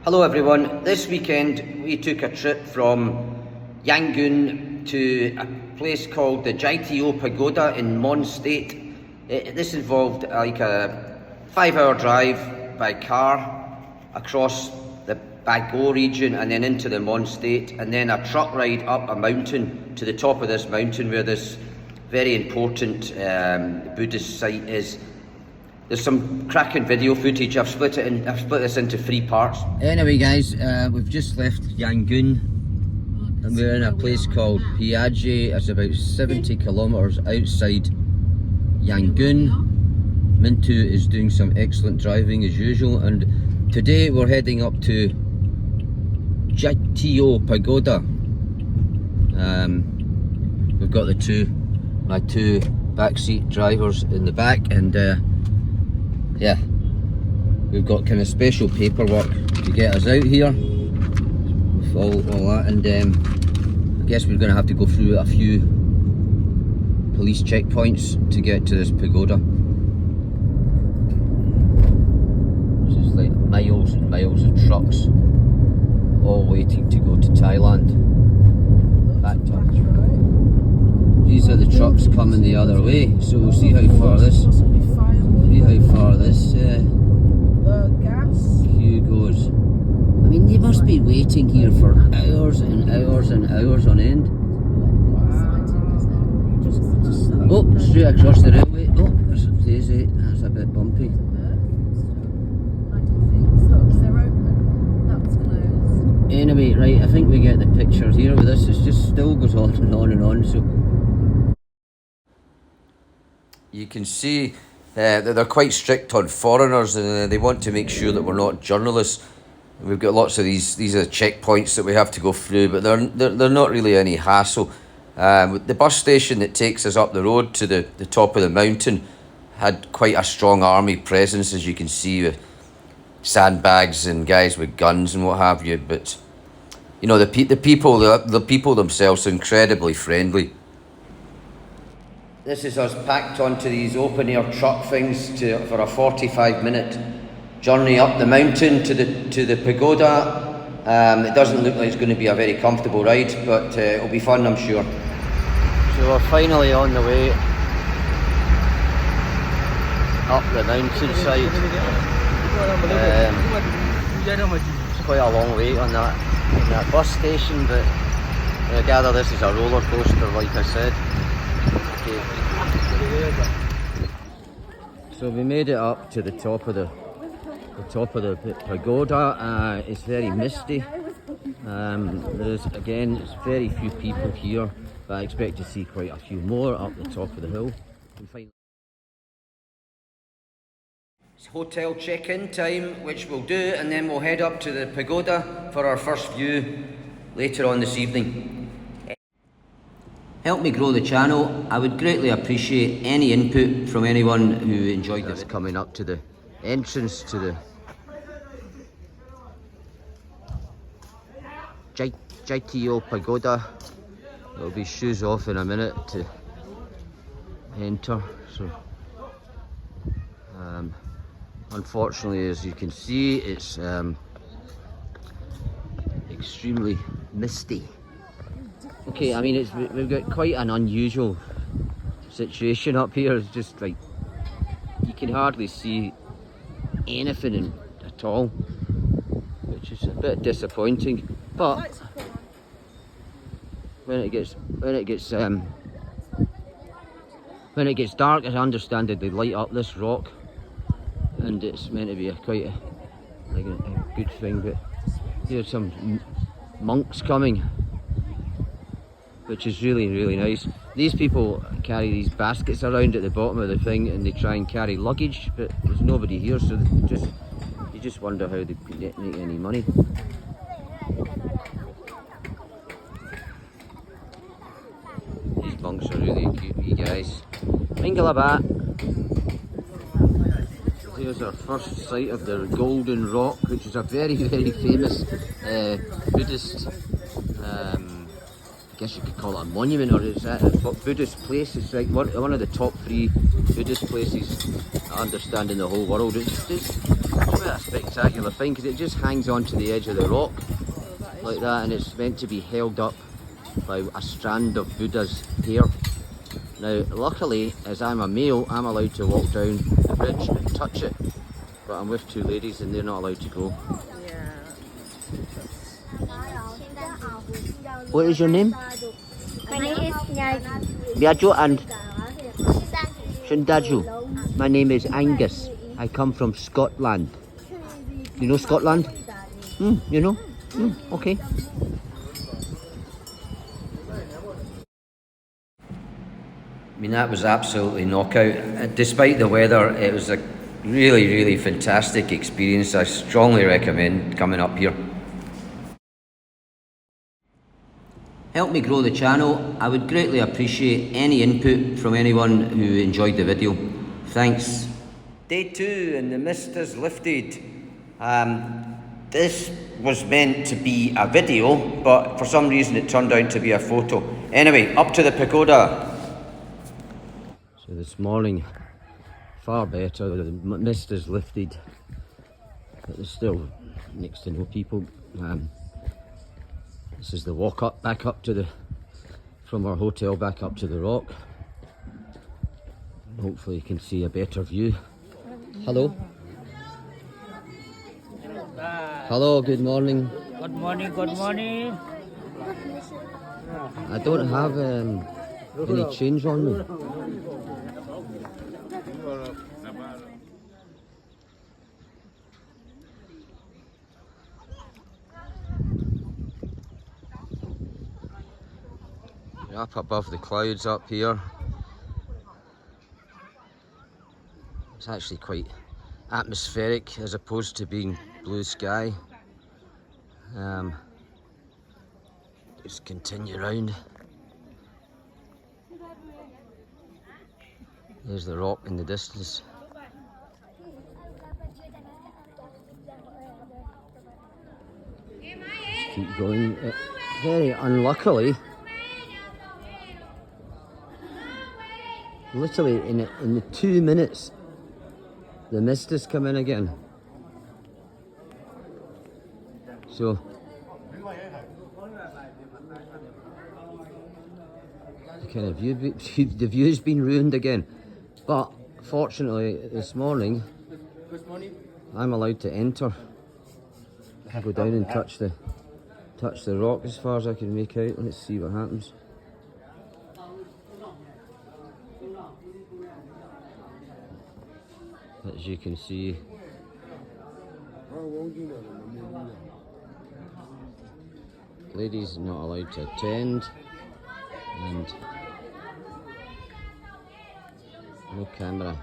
Hello everyone, this weekend we took a trip from Yangon to a place called the Jaitio Pagoda in Mon State. This involved like a 5-hour drive by car across the Bago region and then into the Mon State, and then a truck ride up a mountain to the top of this mountain where this very important Buddhist site is. There's some cracking video footage. I've split this into 3 parts. Anyway guys, we've just left Yangon and we're in a place called Piaget. It's about 70 kilometers outside Yangon. Mintu is doing some excellent driving as usual, and today we're heading up to Jaitio Pagoda. We've got my two backseat drivers in the back, and yeah, we've got kind of special paperwork to get us out here with all that, and I guess we're going to have to go through a few police checkpoints to get to this pagoda. This is like miles and miles of trucks all waiting to go to Thailand. Back to these are the trucks coming the other way, so we'll see how far this queue goes. I mean, they must be waiting here for hours and hours and hours on end. Oh, straight across the railway. Oh, there's a daisy. That's a bit bumpy. Anyway, right, I think we get the picture here with this. It just still goes on and on and on. So you can see that they're quite strict on foreigners, and they want to make sure that we're not journalists. We've got lots of these are the checkpoints that we have to go through, but they're not really any hassle. The bus station that takes us up the road to the top of the mountain had quite a strong army presence, as you can see, with sandbags and guys with guns and what have you. But you know, the people themselves are incredibly friendly. This is us packed onto these open-air truck things for a 45-minute journey up the mountain to the pagoda. It doesn't look like it's going to be a very comfortable ride, but it'll be fun, I'm sure. So we're finally on the way up the mountainside. It's quite a long wait on that bus station, but I gather this is a roller coaster, like I said. So we made it up to the top of the pagoda. It's very misty. There's very few people here, but I expect to see quite a few more up the top of the hill. It's hotel check-in time, which we'll do, and then we'll head up to the pagoda for our first view later on this evening. Help me grow the channel. I would greatly appreciate any input from anyone who enjoyed this. Coming up to the entrance to the Jaitio Pagoda. There'll be shoes off in a minute to enter. So, unfortunately, as you can see, it's extremely misty. Okay, I mean, we've got quite an unusual situation up here. It's just like you can hardly see anything at all, which is a bit disappointing. But when it gets dark, I understand that they light up this rock, and it's meant to be quite a good thing. But here's some monks coming, which is really, really nice. These people carry these baskets around at the bottom of the thing, and they try and carry luggage, but there's nobody here, so you just wonder how they make any money. These monks are really cute, you guys. Mingalabat. Here's our first sight of the Golden Rock, which is a very, very famous Buddhist I guess you could call it a monument, or is that a Buddhist place? It's like one of the top 3 Buddhist places I understand in the whole world. It's Quite a spectacular thing because it just hangs onto the edge of the rock like that, and it's meant to be held up by a strand of Buddha's hair. Now luckily, as I'm a male, I'm allowed to walk down the bridge and touch it, but I'm with two ladies and they're not allowed to go. What is your name? My name is Biajo and Shundaju. My name is Angus. I come from Scotland. You know Scotland? You know? Okay. I mean, that was absolutely knockout. Despite the weather, it was a really, really fantastic experience. I strongly recommend coming up here. Help me grow the channel. I would greatly appreciate any input from anyone who enjoyed the video. Thanks. Day 2 and the mist is lifted. This was meant to be a video, but for some reason it turned out to be a photo. Anyway, up to the pagoda. So this morning, far better. The mist is lifted, but there's still next to no people. This is the walk up, back up to from our hotel back up to the rock. Hopefully you can see a better view. Hello. Hello, good morning. Good morning, good morning. I don't have any change on me. Up above the clouds up here. It's actually quite atmospheric as opposed to being blue sky. Just continue round. There's the rock in the distance. Just keep going. Very unluckily, literally in the 2 minutes, the mist has come in again. So kind of the view's been ruined again. But fortunately, this morning I'm allowed to enter. Go down and touch the rock as far as I can make out. Let's see what happens. As you can see, ladies not allowed to attend, and no camera.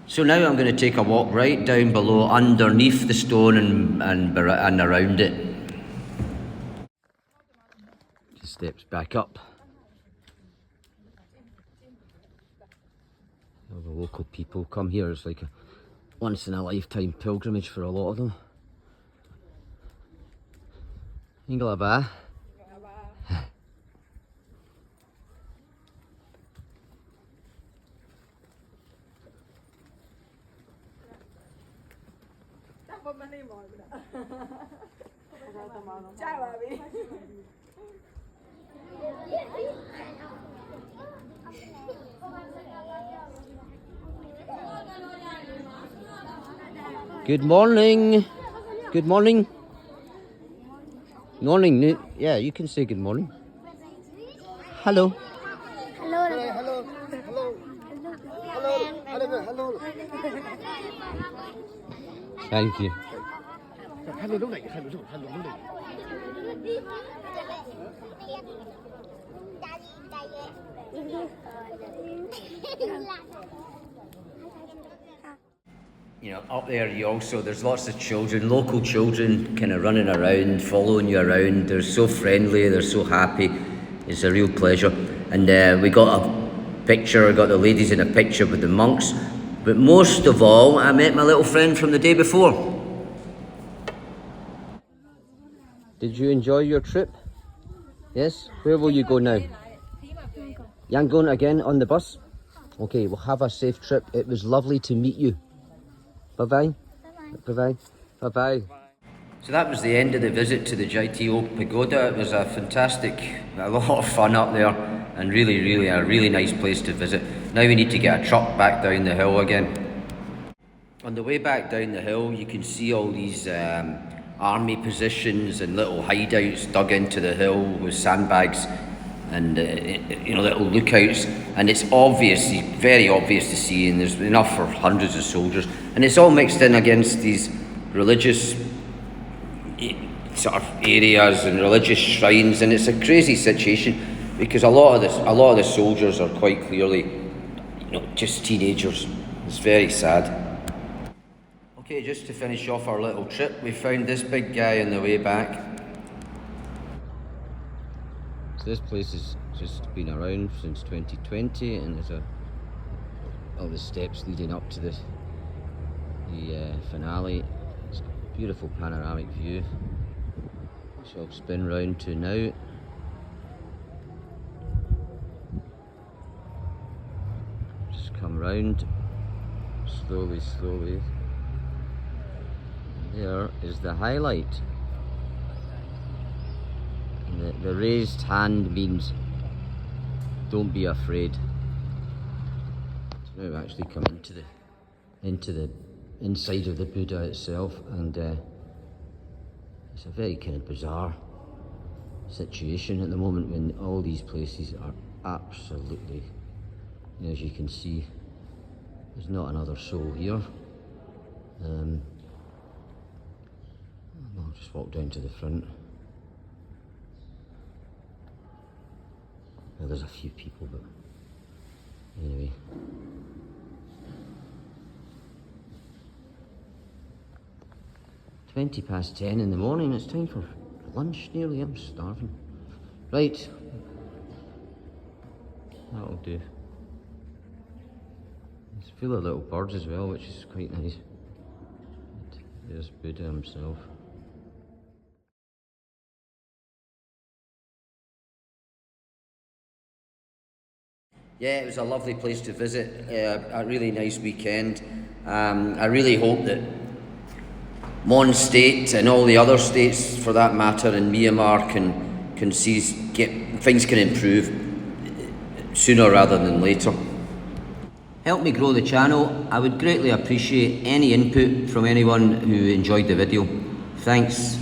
So now I'm going to take a walk right down below, underneath the stone and around it. Just steps back up. All the local people come here. It's like a once in a lifetime pilgrimage for a lot of them. Ingalaba. Good morning. Good morning. Morning. Yeah, you can say good morning. Hello. Hello. Hello. Hello. Hello. Thank you. Hello. Hello. You know, up there there's lots of children, local children kind of running around, following you around. They're so friendly, they're so happy. It's a real pleasure. And we got the ladies in a picture with the monks. But most of all, I met my little friend from the day before. Did you enjoy your trip? Yes? Where will you go now? Yangon again on the bus? Okay, well, have a safe trip. It was lovely to meet you. Bye-bye. Bye-bye. Bye-bye. So that was the end of the visit to the JTO Pagoda. It was a lot of fun up there, and really a really nice place to visit. Now we need to get a truck back down the hill again. On the way back down the hill, you can see all these army positions and little hideouts dug into the hill with sandbags and little lookouts, and it's very obvious to see, and there's enough for hundreds of soldiers, and it's all mixed in against these religious sort of areas and religious shrines, and it's a crazy situation because a lot of the soldiers are quite clearly just teenagers. It's very sad. Okay, just to finish off our little trip, we found this big guy on the way back. So this place has just been around since 2020, and there's all the steps leading up to the finale. It's a beautiful panoramic view, which I'll spin round to now. Just come round slowly. There is the highlight. The raised hand means don't be afraid. So now we actually come into the inside of the Buddha itself, and it's a very kind of bizarre situation at the moment when all these places are absolutely, as you can see, there's not another soul here. I'll just walk down to the front. Well, there's a few people, but anyway. $10 in the morning, it's time for lunch nearly. I'm starving. Right, that'll do. It's full of little birds as well, which is quite nice. There's Buddha himself. Yeah, it was a lovely place to visit, a really nice weekend. I really hope that Mon State and all the other states, for that matter, in Myanmar things can improve sooner rather than later. Help me grow the channel. I would greatly appreciate any input from anyone who enjoyed the video. Thanks.